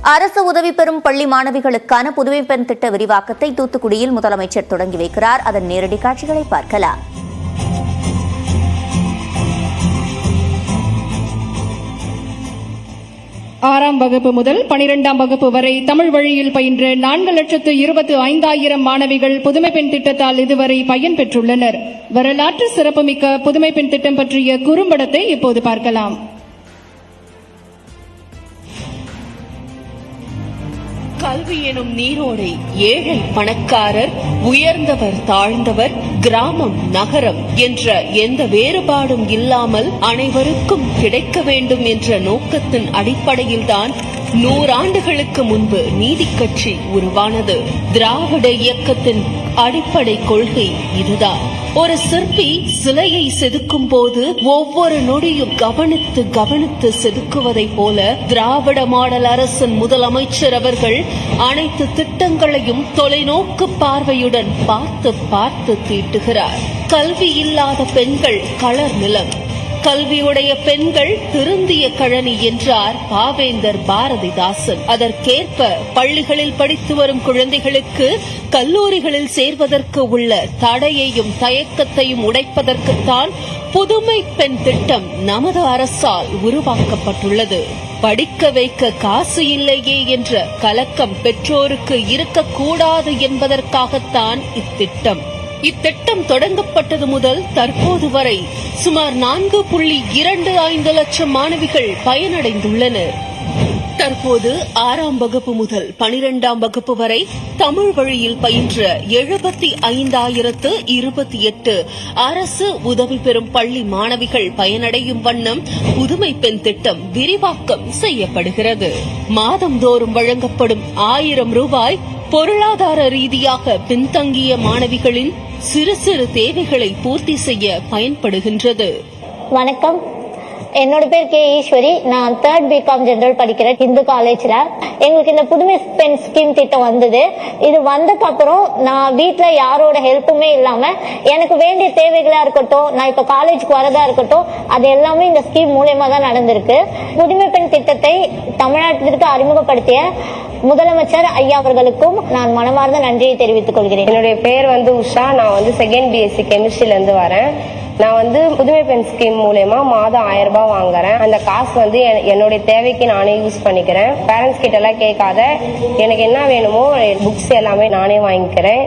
அரசு உதவி பெறும் பள்ளி மாணவிகளுக்கான புதுமை பெண் திட்ட விரிவாக்கத்தை தூத்துக்குடியில் முதலமைச்சர் தொடங்கி வைக்கிறார். அதன் நேரடி காட்சிகளை பார்க்கலாம். ஆறாம் வகுப்பு முதல் 12ஆம் வகுப்பு வரை தமிழ் வழியில் பயின்ற 4,25,000 மாணவிகள் புதுமை பெண் திட்டத்தால் இதுவரை பயன்பெற்றுள்ளனர். வரலாற்று சிறப்புமிக்க புதுமை பெண் திட்டம் பற்றிய குறும்படத்தை இப்போது பார்க்கலாம். கல்வி எனும் நீரோடை ஏழை பணக்காரர், உயர்ந்தவர் தாழ்ந்தவர், கிராமம் நகரம் என்ற எந்த வேறுபாடும் இல்லாமல் அனைவருக்கும் கிடைக்க வேண்டும் என்ற நோக்கத்தின் அடிப்படையில்தான் 100 ஆண்டுகளுக்கு முன்பு நீதிக் கட்சி உருவானது. திராவிட இயக்கத்தின் அடிப்படை கொள்கை இதுதான். ஒரு சிற்பி சிலையை செதுக்கும் போது ஒவ்வொரு நொடியும் கவனித்து கவனித்து செதுக்குவதை போல திராவிட மாடல் அரசின் முதலமைச்சர் அவர்கள் அனைத்து திட்டங்களையும் தொலைநோக்கு பார்வையுடன் பார்த்து பார்த்து தீட்டுகிறார். கல்வி இல்லாத பெண்கள் களர் நிலம், கல்வியுடைய பெண்கள் திருந்திய கழனி என்றார் பாவேந்தர் பாரதிதாசன். அதற்கேற்ப பள்ளிகளில் படித்து வரும் குழந்தைகளுக்கு கல்லூரிகளில் சேர்வதற்கு உள்ள தடையையும் தயக்கத்தையும் உடைப்பதற்குத்தான் புதுமை பெண் திட்டம் நமது அரசால் உருவாக்கப்பட்டுள்ளது. படிக்க வைக்க காசு இல்லையே என்ற கலக்கம் பெற்றோருக்கு இருக்கக்கூடாது என்பதற்காகத்தான் இத்திட்டம் தொடங்கப்பட்டது முதல் தற்போது வரை சுமார் 4.25 லட்சம் மாணவிகள் பயனடைந்துள்ளனர். தற்போது 6ஆம் வகுப்பு முதல் 12ஆம் வகுப்பு வரை தமிழ் வழியில் பயின்ற 75,028 அரசு உதவி பெறும் பள்ளி மாணவிகள் பயனடையும் வண்ணம் புதுமை பெண் திட்டம் விரிவாக்கம் செய்யப்படுகிறது. மாதந்தோறும் வழங்கப்படும் 1000 ரூபாய் பொருளாதார ரீதியாக பின்தங்கிய மாணவிகளின் சிறு சிறு தேவைகளை பூர்த்தி செய்ய பயன்படுகின்றது. வணக்கம், என்னோட பேர் கே ஈஸ்வரி. நான் 3rd BCom ஜெனரல் படிக்கிறேன் இந்து காலேஜ்ல. எங்களுக்கு இந்த புதுமை பெண் ஸ்கீம் திட்டம் வந்தது. இது வந்ததுக்கு அப்புறம் நான் வீட்டுல யாரோட ஹெல்ப்புமே இல்லாம எனக்கு வேண்டிய தேவைகளா இருக்கட்டும், நான் இப்ப காலேஜுக்கு வரதா இருக்கட்டும், அது எல்லாமே இந்த ஸ்கீம் மூலமா தான் நடந்திருக்கு. புதுமை பெண் திட்டத்தை தமிழ்நாட்டிற்கு அறிமுகப்படுத்திய முதலமைச்சர் ஐயா அவர்களுக்கும் நான் மனமார்ந்த நன்றியை தெரிவித்துக் கொள்கிறேன். என்னுடைய பேர் உஷா. நான் 2nd BSc கெமிஸ்ட்ரில இருந்து வரேன். நான் புதுமை பெண் ஸ்கீம் மூலமா மாதம் 1000 ரூபாய் வாங்குறேன். அந்த காசு என்னுடைய தேவைக்கு நானே யூஸ் பண்ணிக்கிறேன். பேரண்ட்ஸ் கிட்ட எல்லாம் கேட்காத, எனக்கு என்ன வேணுமோ புக்ஸ் எல்லாமே நானே வாங்கிக்கிறேன்.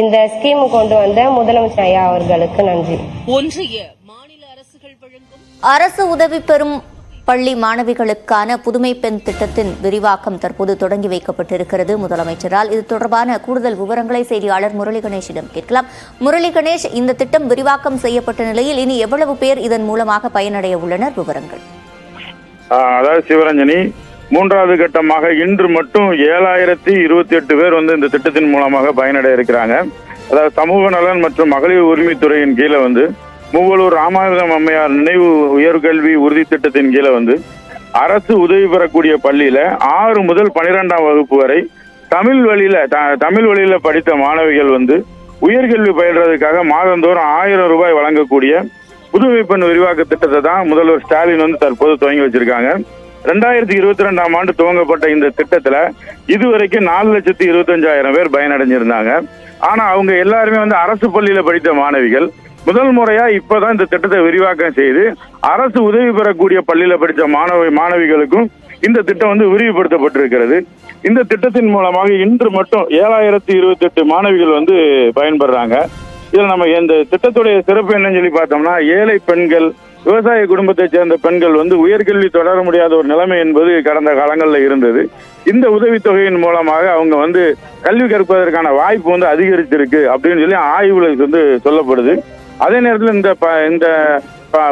இந்த ஸ்கீம் கொண்டு வந்த முதலமைச்சர் ஐயா அவர்களுக்கு நன்றி. ஒன்றிய மாநில அரசுகள் வழங்கும் அரசு உதவி பெறும் பள்ளி மாணவிகளுக்கான புதுமை பெண் திட்டத்தின் விரிவாக்கம் தற்போது தொடங்கி வைக்கப்பட்டிருக்கிறது முதலமைச்சரால். இது தொடர்பான கூடுதல் விவரங்களை செய்தியாளர் முரளி கணேஷிடம் கேட்கலாம். முரளி கணேஷ், இந்த திட்டம் விரிவாக்கம் செய்யப்பட்ட நிலையில் இனி எவ்வளவு பேர் இதன் மூலமாக பயனடைய உள்ளனர்? விவரங்கள். அதாவது சிவரஞ்சனி, 3வது கட்டமாக இன்று மட்டும் 7028 பேர் இந்த திட்டத்தின் மூலமாக பயனடைய இருக்கிறாங்க. அதாவது சமூக நலன் மற்றும் மகளிர் உரிமைத்துறையின் கீழே மூவலூர் ராமாயுதம் அம்மையார் நினைவு உயர்கல்வி உறுதி திட்டத்தின் கீழே அரசு உதவி பெறக்கூடிய பள்ளியில 6 முதல் 12ஆம் வகுப்பு வரை தமிழ் வழியில படித்த மாணவிகள் உயர்கல்வி பயில்றதுக்காக மாதந்தோறும் 1000 ரூபாய் வழங்கக்கூடிய புதுமை பெண் விரிவாக்க திட்டத்தை தான் முதல்வர் ஸ்டாலின் தற்போது துவங்கி வச்சிருக்காங்க. 2022ஆம் ஆண்டு துவங்கப்பட்ட இந்த திட்டத்துல இதுவரைக்கும் 4,25,000 பேர் பயனடைஞ்சிருந்தாங்க. ஆனா அவங்க எல்லாருமே அரசு பள்ளியில படித்த மாணவிகள். முதல் முறையா இப்பதான் இந்த திட்டத்தை விரிவாக்கம் செய்து அரசு உதவி பெறக்கூடிய பள்ளியில படித்த மாணவிகளுக்கும் இந்த திட்டம் விரிவுபடுத்தப்பட்டிருக்கிறது. இந்த திட்டத்தின் மூலமாக இன்று மட்டும் 7028 மாணவிகள் பயன்படுறாங்க. இதுல நம்ம இந்த திட்டத்துடைய சிறப்பு என்னன்னு சொல்லி பார்த்தோம்னா, ஏழை பெண்கள், விவசாய குடும்பத்தை சேர்ந்த பெண்கள் உயர்கல்வி தொடர முடியாத ஒரு நிலைமை என்பது கடந்த காலங்களில் இருந்தது. இந்த உதவித்தொகையின் மூலமாக அவங்க கல்வி கற்பதற்கான வாய்ப்பு அதிகரிச்சிருக்கு அப்படின்னு சொல்லி ஆய்வுல சொல்லப்படுது. அதே நேரத்தில் இந்த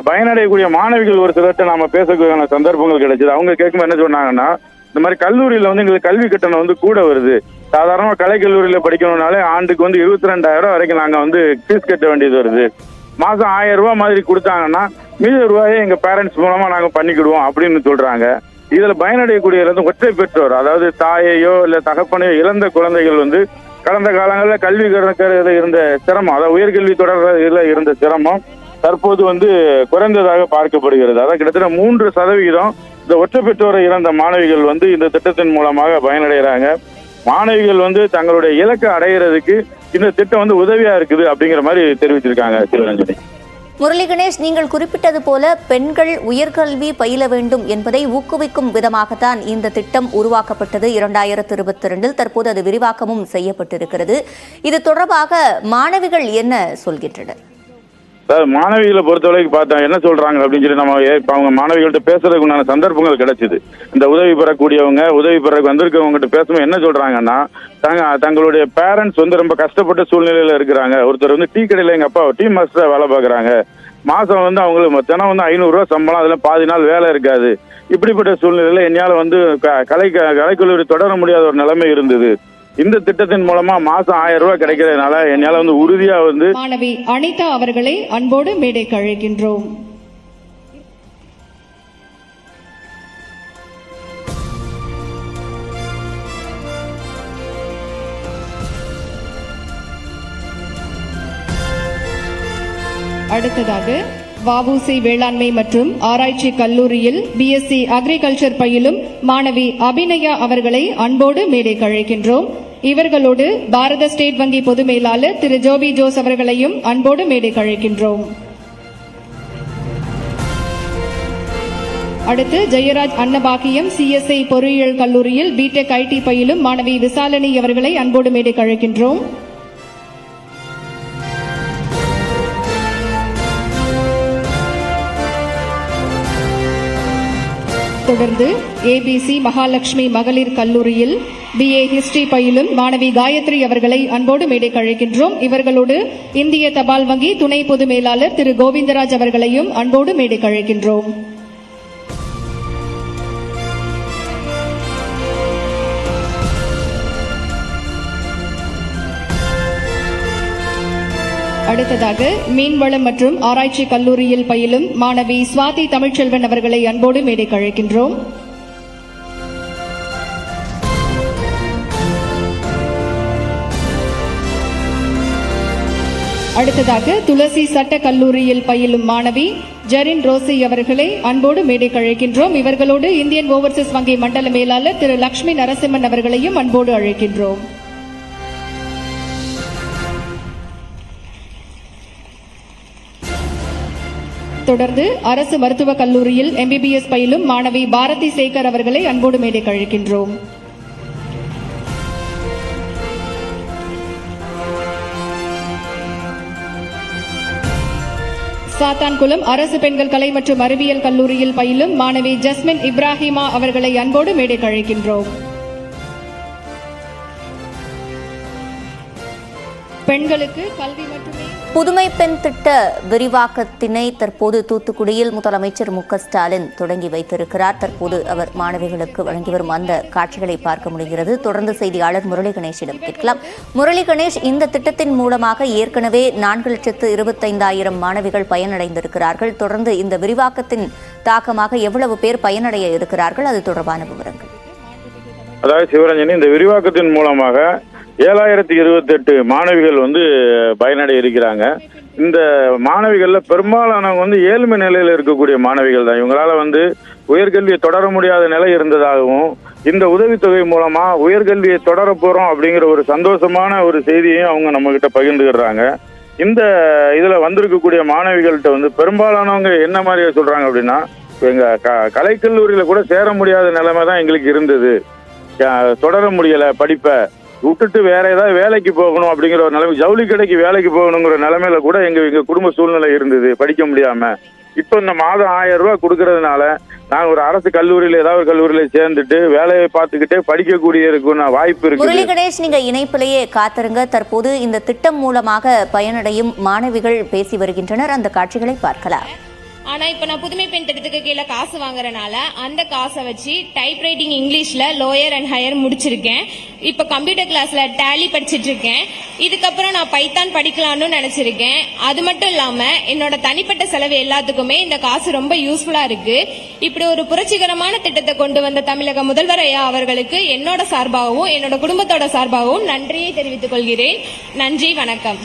பயனடையக்கூடிய மாணவிகள் ஒரு சிலர்கிட்ட நாம பேசக்கூடிய சந்தர்ப்பங்கள் கிடைச்சது. அவங்க கேட்கும் என்ன சொன்னாங்கன்னா, இந்த மாதிரி கல்லூரியில எங்களுக்கு கல்வி கட்டணம் கூட வருது. சாதாரணமா கலைக்கல்லூரியில படிக்கணும்னாலே ஆண்டுக்கு 22,000 வரைக்கும் நாங்க ஃபீஸ் கட்ட வேண்டியது வருது. மாசம் 1000 ரூபாய் மாதிரி கொடுத்தாங்கன்னா மீத ரூபாயை எங்க பேரண்ட்ஸ் மூலமா நாங்க பண்ணிக்கிடுவோம் அப்படின்னு சொல்றாங்க. இதுல பயனடையக்கூடிய ஒற்றை பெற்றோர், அதாவது தாயையோ இல்ல தகப்பனையோ இழந்த குழந்தைகள் கடந்த காலங்களில் கல்வி கற்கிறதுல இருந்த சிரமம், அதாவது உயர்கல்வி தொடர்றதுல இருந்த சிரமம் தற்போது குறைந்ததாக பார்க்கப்படுகிறது. அதாவது கிட்டத்தட்ட 3% இந்த ஒற்றை பெற்றோரை இழந்த மாணவிகள் வந்து இந்த திட்டத்தின் மூலமாக பயனடைகிறாங்க. மாணவிகள் வந்து தங்களுடைய இலக்கை அடைகிறதுக்கு இந்த திட்டம் வந்து உதவியா இருக்குது அப்படிங்கிற மாதிரி தெரிவிச்சிருக்காங்க சிவரஞ்சனி. முரளி கணேஷ், நீங்கள் குறிப்பிட்டது போல பெண்கள் உயர்கல்வி பயில வேண்டும் என்பதை ஊக்குவிக்கும் விதமாகத்தான் இந்த திட்டம் உருவாக்கப்பட்டது 2022. தற்போது அது விரிவாக்கமும் செய்யப்பட்டிருக்கிறது. இது தொடர்பாக மாணவிகள் என்ன சொல்கின்றனர்? மாணவிகளை பொறுத்தவரைக்கும் பார்த்தா என்ன சொல்றாங்க அப்படின்னு சொல்லி நம்ம அவங்க மாணவிகள்கிட்ட பேசுறதுக்கு உண்டான சந்தர்ப்பங்கள் கிடைச்சிது. இந்த உதவி பெறக்கூடியவங்க உதவி பெறக்கு வந்திருக்கவங்ககிட்ட பேசும்போது என்ன சொல்றாங்கன்னா, தங்களுடைய பேரண்ட்ஸ் வந்து ரொம்ப கஷ்டப்பட்ட சூழ்நிலையில இருக்கிறாங்க. ஒருத்தர் வந்து டீ கடையில எங்க அப்பா டீ மாஸ்டரா வேலை பார்க்குறாங்க. மாசம் வந்து அவங்களுக்கு தினம் வந்து 500 ரூபா சம்பளம், அதுல பாதி நாள் வேலை இருக்காது. இப்படிப்பட்ட சூழ்நிலையில என்னால வந்து கலைக்கல்லூரி தொடர முடியாத ஒரு நிலைமை இருந்தது. இந்த திட்டத்தின் மூலமா மாசம் 1000 ரூபாய் கிடைக்கிறதுனால என்னால வந்து உறுதியா வந்து மாணவி அனிதா அவர்களை அன்போடு மேடைக்கு அழைக்கின்றோம். அடுத்ததாக வஉசி வேளாண்மை மற்றும் ஆராய்ச்சி கல்லூரியில் பிஎஸ்சி அக்ரிகல்ச்சர் பயிலும் மாணவி அபிநயா அவர்களை அன்போடு மேடைக்கு அழைக்கின்றோம். இவர்களோடு பாரத ஸ்டேட் வங்கி பொது மேலாளர் திரு ஜோபி ஜோஸ் அவர்களையும் அன்போடு மேடைக்கு அழைக்கின்றோம். அடுத்து ஜெயராஜ் அன்னபாக்கியம் சிஎஸ்ஐ பொறியியல் கல்லூரியில் பிடெக் ஐடி பயிலும் மாணவி விசாலினி அவர்களை அன்போடு மேடைக்கு அழைக்கின்றோம். தொடர்ந்து ஏபிசி மகாலட்சுமி மகளிர் கல்லூரியில் பிஏ ஹிஸ்டரி பயிலும் மாணவி காயத்ரி அவர்களை அன்போடு மேடைக்கு அழைக்கின்றோம். இவர்களோடு இந்திய தபால் வங்கி துணை பொது மேலாளர் திரு கோவிந்தராஜ் அவர்களையும் அன்போடு மேடைக்கு அழைக்கின்றோம். அடுத்ததாக மீன்வளம் மற்றும் ஆராய்ச்சி கல்லூரியில் பயிலும் மாணவி சுவாதி தமிழ்ச்செல்வன் அவர்களை அன்போடு மேடைக்கு அழைக்கின்றோம். அடுத்ததாக துளசி சட்ட கல்லூரியில் பயிலும் மாணவி ஜெரின் ரோசி அவர்களை அன்போடு மேடைக்கு அழைக்கின்றோம். இவர்களோடு இந்தியன் ஓவர்சீஸ் வங்கி மண்டல மேலாளர் திரு லட்சுமி நரசிம்மன் அவர்களையும் அன்போடு அழைக்கின்றோம். தொடர்ந்து அரசு மருத்துவக் கல்லூரியில் எம்பிபிஎஸ் பயிலும் மாணவி பாரதி சேகர் அவர்களை அன்போடு மேடைக்கு அழைக்கின்றோம். சாத்தான்குளம் அரசு பெண்கள் கலை மற்றும் அறிவியல் கல்லூரியில் பயிலும் மாணவி ஜஸ்மின் இப்ராஹிமா அவர்களை அன்போடு மேடைக்கு அழைக்கின்றோம். பெண்களுக்கு கல்வி மட்டுமே புதுமை பெண் திட்ட விரிவாக்கத்தினை தற்போது தூத்துக்குடியில் முதலமைச்சர் மு க ஸ்டாலின் தொடங்கி வைத்திருக்கிறார். தற்போது அவர் மாணவிகளுக்கு வழங்கி வரும் அந்த காட்சிகளை பார்க்க முடிகிறது. தொடர்ந்து செய்தியாளர் முரளி கணேஷிடம் கேட்கலாம். முரளி கணேஷ், இந்த திட்டத்தின் மூலமாக ஏற்கனவே 4,25,000 மாணவிகள் பயனடைந்திருக்கிறார்கள். தொடர்ந்து இந்த விரிவாக்கத்தின் தாக்கமாக எவ்வளவு பேர் பயனடைய இருக்கிறார்கள்? அது தொடர்பான விவரங்கள். அதாவது சிவரஞ்சனி, இந்த விரிவாக்கத்தின் மூலமாக 7,028 மாணவிகள் வந்து பயனடைய இருக்கிறாங்க. இந்த மாணவிகள்ல பெரும்பாலானவங்க வந்து ஏழ்மை நிலையில இருக்கக்கூடிய மாணவிகள் தான். இவங்களால வந்து உயர்கல்வியை தொடர முடியாத நிலை இருந்ததாகவும், இந்த உதவித்தொகை மூலமா உயர்கல்வியை தொடர போறோம் அப்படிங்கிற ஒரு சந்தோஷமான ஒரு செய்தியையும் அவங்க நம்ம கிட்ட பகிர்ந்துக்கிறாங்க. இந்த இதுல வந்திருக்கக்கூடிய மாணவிகள்கிட்ட வந்து பெரும்பாலானவங்க என்ன மாதிரி சொல்றாங்க அப்படின்னா, எங்க கலைக்கல்லூரியில கூட சேர முடியாத நிலைமை தான் எங்களுக்கு இருந்தது, தொடர முடியல, படிப்பை விட்டுட்டு வேற ஏதாவது வேலைக்கு போகணும் அப்படிங்கிற ஒரு நிலைமை, ஜவுளி கடைக்கு வேலைக்கு போகணுங்கிற நிலைமையில கூட எங்க குடும்ப சூழ்நிலை இருந்தது, படிக்க முடியாம. இப்போ இந்த மாதம் 1000 ரூபாய் கொடுக்கறதுனால நாங்க ஒரு அரசு கல்லூரியில ஏதாவது கல்லூரியில சேர்ந்துட்டு வேலையை பார்த்துக்கிட்டே படிக்கக்கூடிய வாய்ப்பு இருக்கு. முரளி கணேஷ், நீங்க இணைப்பிலேயே காத்திருங்க. தற்போது இந்த திட்டம் மூலமாக பயனடையும் மாணவிகள் பேசி வருகின்றனர். அந்த காட்சிகளை பார்க்கலாம். ஆனா இப்ப நான் புதுமை பெண் திட்டத்துக்கு கீழே காசு வாங்குறதுனால அந்த காசை வச்சு டைப் ரைட்டிங் இங்கிலீஷ்ல லோயர் அண்ட் ஹையர் முடிச்சிருக்கேன். இப்ப கம்ப்யூட்டர் கிளாஸ்ல டேலி படிச்சிட்டு இருக்கேன். இதுக்கப்புறம் நான் பைத்தான் படிக்கலாம்னு நினைச்சிருக்கேன். அது மட்டும் இல்லாம என்னோட தனிப்பட்ட செலவு எல்லாத்துக்குமே இந்த காசு ரொம்ப யூஸ்ஃபுல்லா இருக்கு. இப்படி ஒரு புரட்சிகரமான திட்டத்தை கொண்டு வந்த தமிழக முதல்வர் ஐயா அவர்களுக்கு என்னோட சார்பாகவும் என்னோட குடும்பத்தோட சார்பாகவும் நன்றியை தெரிவித்துக் கொள்கிறேன். நன்றி, வணக்கம்.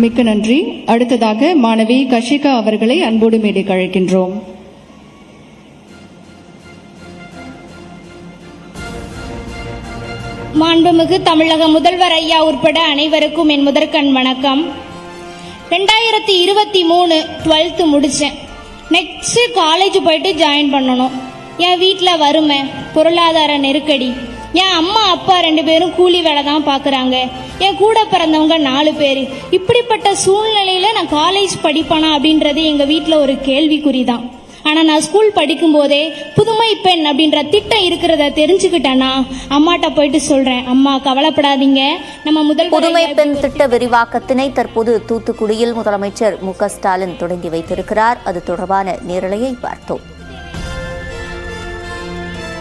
மிக்க நன்றி. அடுத்ததாக மாணவி கஷிகா அவர்களை அன்போடு மேடைக்கு அழைக்கின்றோம். மாண்புமிகு தமிழக முதல்வர் ஐயா உட்பட அனைவருக்கும் என் முதற்கண் வணக்கம். 2023 12th முடிச்சேன். நெக்ஸ்ட் காலேஜ் போயிட்டு ஜாயின் பண்ணணும். என் வீட்டில் வறுமை, பொருளாதார நெருக்கடி. என் அம்மா அப்பா 2 பேரும் கூலி வேலை தான் பார்க்குறாங்க. என் கூட பிறந்தவங்க 4 பேர். இப்படிப்பட்ட சூழ்நிலையில் நான் காலேஜ் படிப்பேனா அப்படின்றது எங்கள் வீட்டில் ஒரு கேள்விக்குறி தான். ஆனால் நான் ஸ்கூல் படிக்கும் போதே புதுமை பெண் அப்படின்ற திட்டம் இருக்கிறத தெரிஞ்சுக்கிட்டேன்னா அம்மாட்ட போயிட்டு சொல்றேன், அம்மா கவலைப்படாதீங்க, நம்ம முதல் புதுமை பெண் திட்ட விரிவாக்கத்தினை தற்போது தூத்துக்குடியில் முதலமைச்சர் மு.க. ஸ்டாலின் தொடங்கி வைத்திருக்கிறார். அது தொடர்பான நேரலையை பார்த்தோம்.